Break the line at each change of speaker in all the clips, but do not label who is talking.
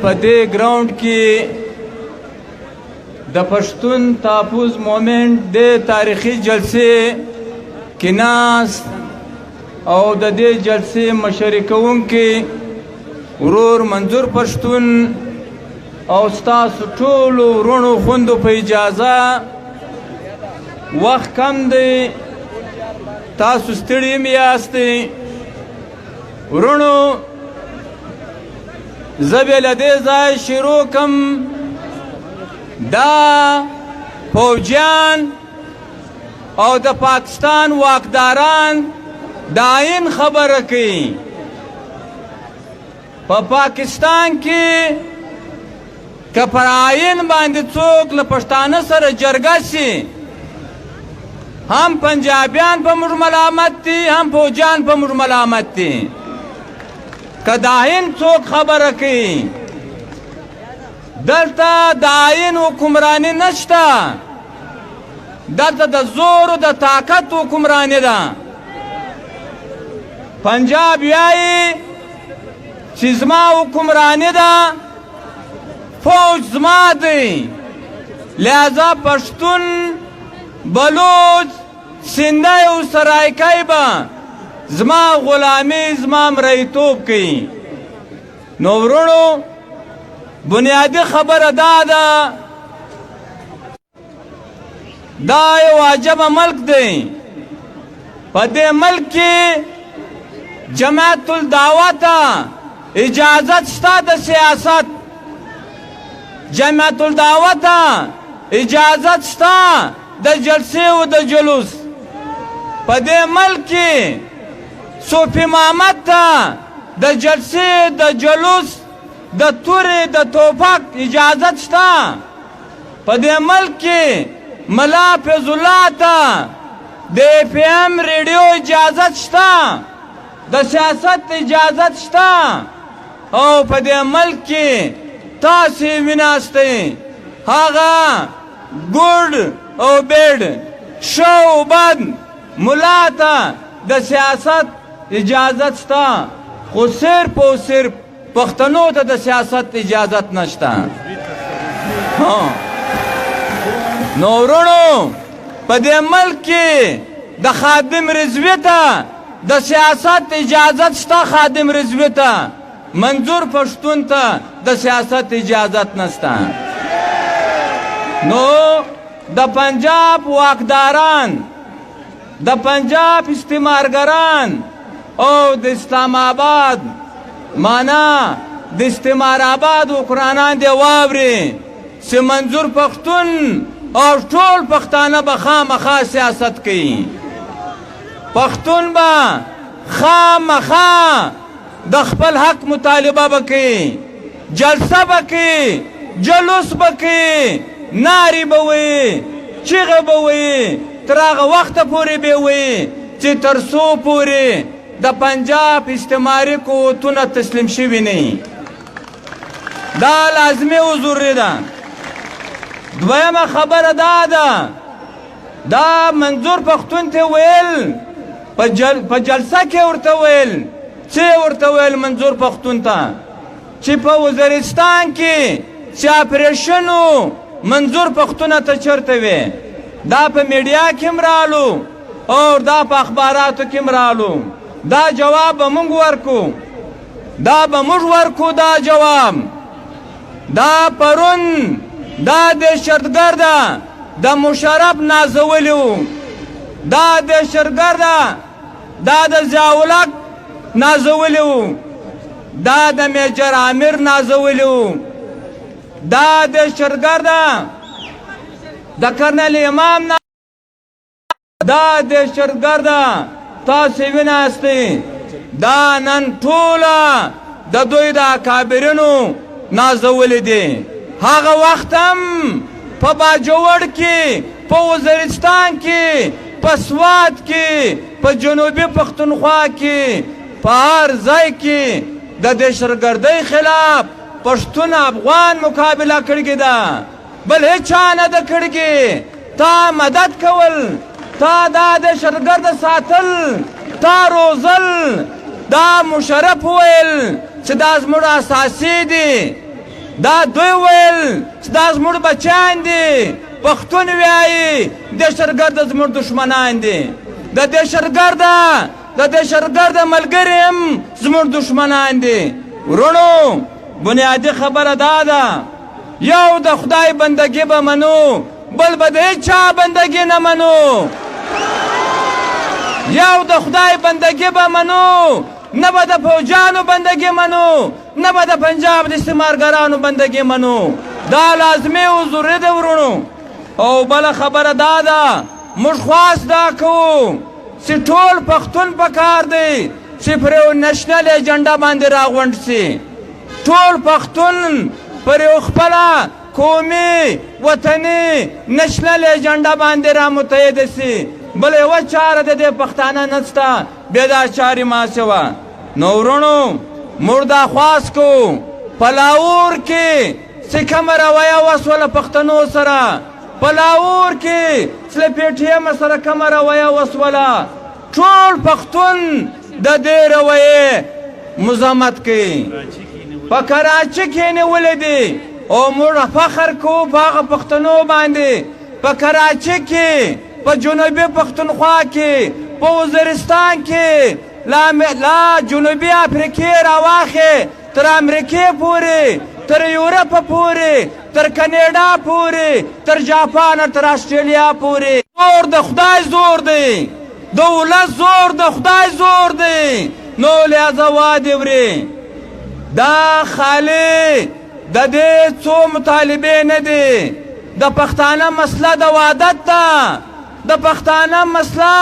په دې ګراوند کې د پښتون تحفظ مومنټ د تاریخي جلسې کې ناست او د دې جلسې مشري کوونکي ورور منظور پښتون او ستاسو ټولو ورونو خویندو په اجازه وخت کم دی تاسو ستړي هم یاستئ ورونو زه به له دې ځایه شروع کړم دا فوجیان او د پاکستان واکداران د آئین خبره کوي په پاکستان کې که پر آئین باندې څوک له پښتانه سره جرګه شي هم پنجابیان په موږ ملامت دي هم فوجیان په موږ ملامت دي که د آئین څوک خبره کوي دلته د آئین حکمرانی نشته دلته د زور او د طاقت حکمرانی ده پنجاب وایي چې زما حکمرانی ده فوج زما دی لہذا پښتون بلوچ سندھی او سرایکای به زما غلامی زما مریتوب کوي نو ورونو بنیادی خبره دا ده دا یو عجبه ملک دی په دې ملک کې جماعت الدعوه ته اجازت شته د سیاست جماعت الدعوه ته اجازت شته د جلسې او د جلوس په دې ملک کې صوفي محمد ته د جلسې د جلوس د تورې د توپک اجازت شته په دې ملک کې ملا فیض الله ته د پی ایم ریډیو اجازت شته د سیاست اجازت شته او په دې ملک کې تاسې ویناستئ هغه ګوډ او بیډ ښه او بد ملا ته د سیاست اجازت شته خو صرف او صرف پښتنو ته د سیاست اجازت نشته نو ورونو په دې ملک کې د خادم رضوي ته د سیاست اجازت شته خادم رضوي ته منظور پښتون ته د سیاست اجازت نشته نو د پنجاب واکداران د پنجاب استعمارګران او د اسلام آباد معنا د استعمار آباد حکمرانان دی واوري چې منظور پښتون او ټول پښتانه به خامخا سیاست کوي پښتون به خامخا د خپل حق مطالبه به کوي جلسه به کوي جلوس به کوي نارې به وي چیغې به وي تر هغه وخته پورې به وي چې تر څو پورې د پنجاب استعماري قوتونه تسلیم شوي نه دا لازمي او ضروري ده دویمه خبره دا ده دا منظور پښتون ته ویل په جلسه کې ورته ویل چې ورته ویل منظور پښتون ته چې په وزیرستان کې چې اپریشن منظور پښتون ته چرته وي دا په میډیا کې مرالو او دا په اخباراتو کې مرالو دا جواب به موږ ورکو دا جواب دا پرون دا دهشتګرده د مشرف نازولی و دا دهشتګرده دا د ضیاءالحق نازولی و دا د میجر عامر نازولی و دا دهشتګرده د کرنل امام دا دهشتګرده تاسې ویناستئ دا نن ټوله د دوی د اکابرینو نازولی دي هغه وخت هم په باجوړ کې په وزیرستان کې په سوات کې په جنوبي پښتونخوا کې په هر ځای کې د دهشتګردۍ خلاف پښتون افغان مقابله کړې ده بل هیچا نه ده کړې تا مدد کول تا دا دهشتګرد ساتل تا روزل دا مشرف ویل چې دا زموږ اساسي دي دا دوی ویل چې دا زموږ بچیان دي پښتون وایي دهشتګرده زموږ دښمنان دي د دهشتګرده ملګري هم زموږ دښمنان دي ورونو بنیادي خبره دا ده یو د خدای بندګي به منو بل به د هیچا بندګي نه منو یو د خدای بندګي به منو نه به د فوجانو بندګي منو نه به د پنجاب د استعمارګرانو بندګي منو دا لازمي او ضروري ده ورونو او بله خبره دا ده موږ خواست دا کوو چې ټول پښتون پکار دی چې پر یو نېشنل ایجنډا باندې راغونډ سي ټول پښتون پر یو خپله قومي وطني نېشنل ایجنډا باندې را متحد سي بل یوه چاره د دې پښتانه نشته بیا دا چارې ماسې وه نو ورونو موږ دا خواست کوو په لاهور کې چې کومه رویه وسوله پښتنو سره په لاهور کې چې له پی ټي ایم سره کومه رویه وسوله ټول پښتون د دې رویې مزاحمت کوي په کراچي کې نیولې دي او موږ فخر کوو په هغه پښتنو باندې په کراچي کې په جنوبي پښتونخوا کې په وزیرستان کې لا جنوبي افریقې راواخې تر امریکې پورې تر یورپ پورې تر کاناډا پورې تر جاپان تر استرالیا پورې زور د خدای زور دی د ولس زور د خدای زور دی نو لہذا وادي وري دا خالی د دې څو مطالبې نه دي د پښتانه مسله د وحدت ده د پښتانه مسله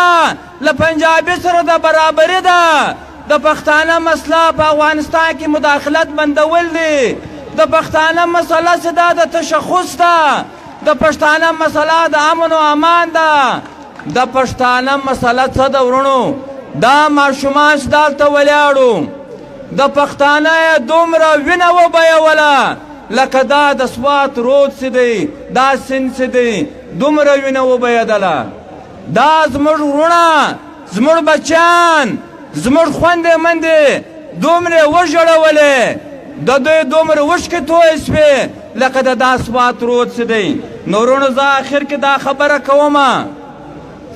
له پنجابي سره د برابري ده د پښتانه مسله په افغانستان کې مداخلت بندول دي د پښتانه مسله چې دا د تشخص ده د پښتانه مسله د امن او امان ده د پښتانه مسله څه ده ورونو دا ماشومان چې دلته ولاړو د پښتانه دومره وینه وبهیوله لکه دا د سوات رود څه دی دا سیند څه دی دومره وینه وبهېدله دا زموږ وروڼه زموږ بچیان زموږ خویندې مندې دومره وژړولې د دوی دومره اوښکې تویې شوې لکه د دا سوات رود څه دی نو وروڼو زه آخر کې دا خبره کومه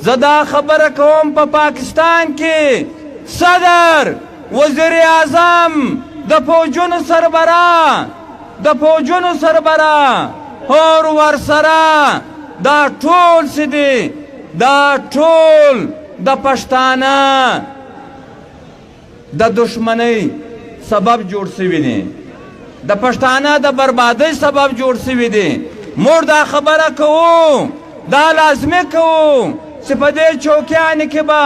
زه دا خبره کوم په پاکستان کې صدر وزیر اعظم د فوجونو سربراه اور ورسره دا ټول څه دي دا ټول د پښتانه د دشمنۍ سبب جوړ شوي دي د پښتانه د بربادۍ سبب جوړ شوي دي موږ دا خبره کوو دا لازمي کوو چې په دې چوکیانو کې به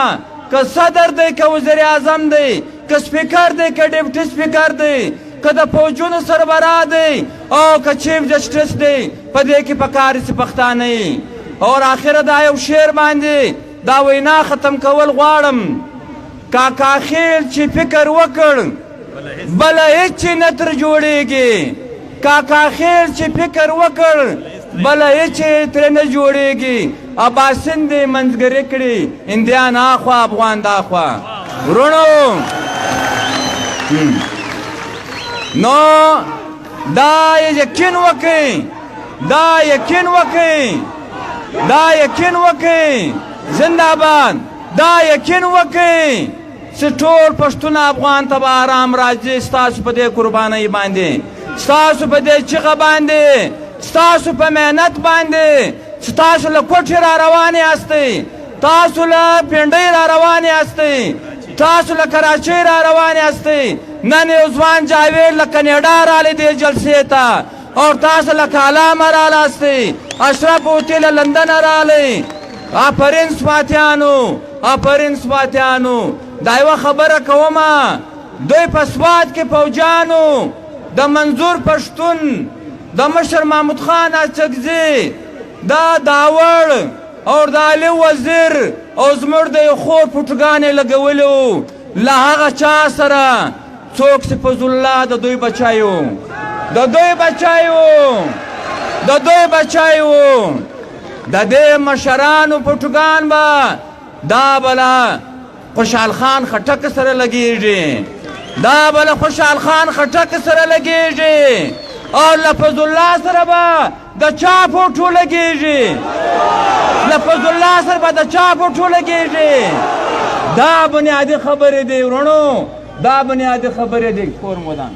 که صدر دی که وزیر اعظم دی که سپیکر دی که ډیپټي سپیکر دی که د فوجونو سربراه دی او که چیف جسټس دی په دې کې پکار چې پښتانه یي اور آخره دا یو شعر باندې دا وینا ختم کول غواړم کاکا خیل چې فکر وکړ بله هیڅ نه تر جوړیږي کاکا خیل چې فکر وکړ بله هیڅ ترې نه جوړیږي اباسین دې منځګري کړي اندیان اخوا افغان داخوا ورونو نو دا یقین وکړئ زنده باد دا یقین وکړئ چې ټول پښتون افغان ته به آرام راځي ستاسو په دې قربانۍ باندې ستاسو په دې چیغه باندې ستاسو په محنت باندې ستاسو له کوټې را روانې هستئ تاسو له پنډۍ را روانې هستئ تاسو له کراچۍ را روانې هستئ نن یو ځوان جاوید له کاناډا رالی دې جلسې ته اور تاسو له کالامه راله هستئ اشرف اوتی له لندن رالی آفرین سواتیانو دا یوه خبره کومه دوی په سوات کې فوجانو د منظور پښتون د مشر محمود خان اڅکزي دا داوړ اور د علي وزیر او زموږ د یو خور پټوګانې لګولو له هغه چا سره څوک چې فضل الله د دوی بچایو د دې مشرانو پټوګان به دا بله خوشحال خان خټک سره لګیږي او لفظ الله سره به د چا فوټو لګېږي لفظ الله سره به د چا فوټو لګېږي دا بنیادي خبرې دي ورونو دا بنیادي خبرې دي کور مودان